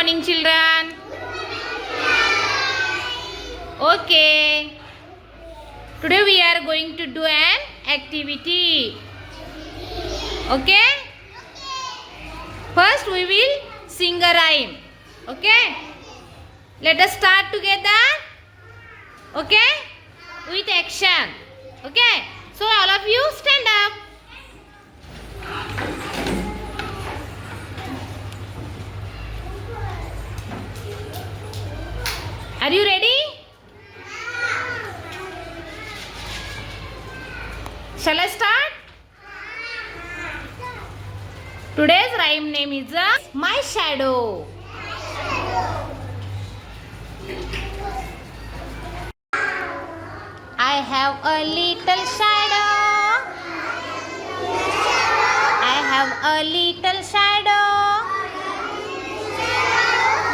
morning, children. Okay. Today we are going to do an activity. Okay? First we will sing a rhyme. Okay? Let us start together. Okay? With action. Okay? So all of you stand up. Are you ready? Shall I start? Today's rhyme name is My Shadow. I have a little shadow. I have a little shadow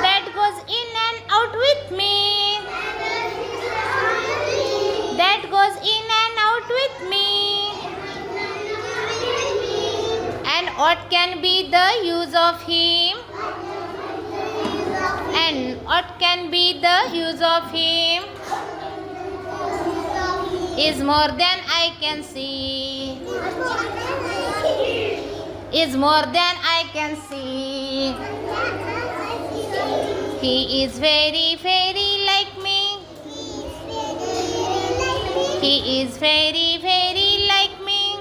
that goes in and out with me. That goes in and out with me. And what can be the use of him? And what can be the use of him? Is more than I can see. Is more than I can see. He is very, very like me. He is very, very like me.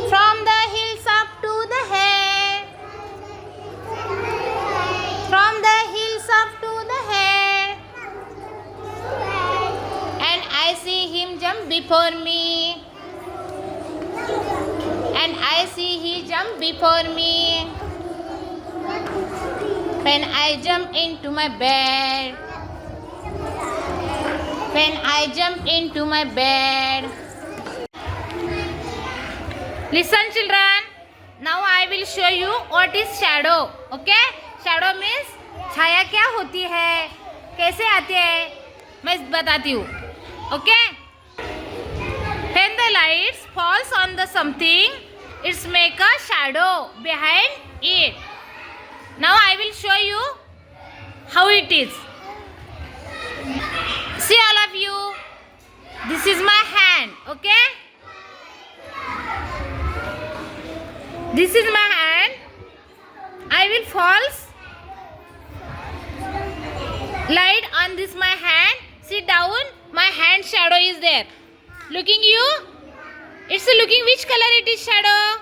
From the hills up to the head. From the hills up to the head. And I see him jump before me. And I see he jump before me. When I jump into my bed. When I jump into my bed. Listen children. Now I will show you what is shadow. Okay? Shadow means छाया क्या होती है, कैसे आती है, मैं बताती हूँ. Okay? When the lights falls on the something, it's make a shadow behind it. Now I will show you how it is. See all of you. This is my hand. Okay? This is my hand. I will false light on this my hand. Sit down. My hand shadow is there. Looking you? It's looking which color it is shadow?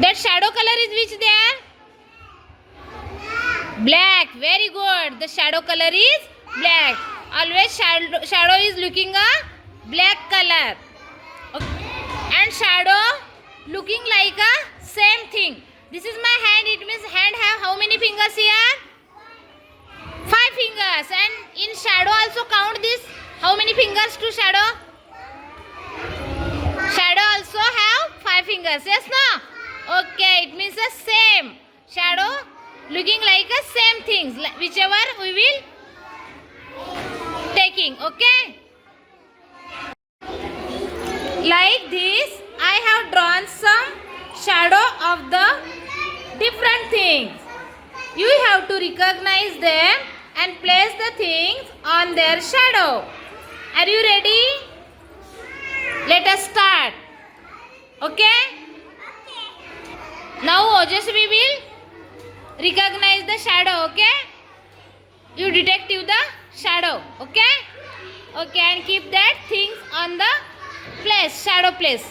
That shadow color is which there? Black. Very good. The shadow color is black. Always shadow is looking a black color. Okay. And shadow looking like a same thing. This is my hand. It means hand have how many fingers here? 5 fingers. And in shadow also count this. How many fingers to shadow? Shadow also have 5 fingers. Yes, no? Okay. It means the same. Shadow looking like a same things. Whichever we will taking. Okay? Like this, I have drawn some shadow of the different things. You have to recognize them and place the things on their shadow. Are you ready? Let us start. Okay? Now Ojasvi will recognize the shadow. Okay? You detective the shadow. Okay? Okay, and keep that things on the place, shadow place.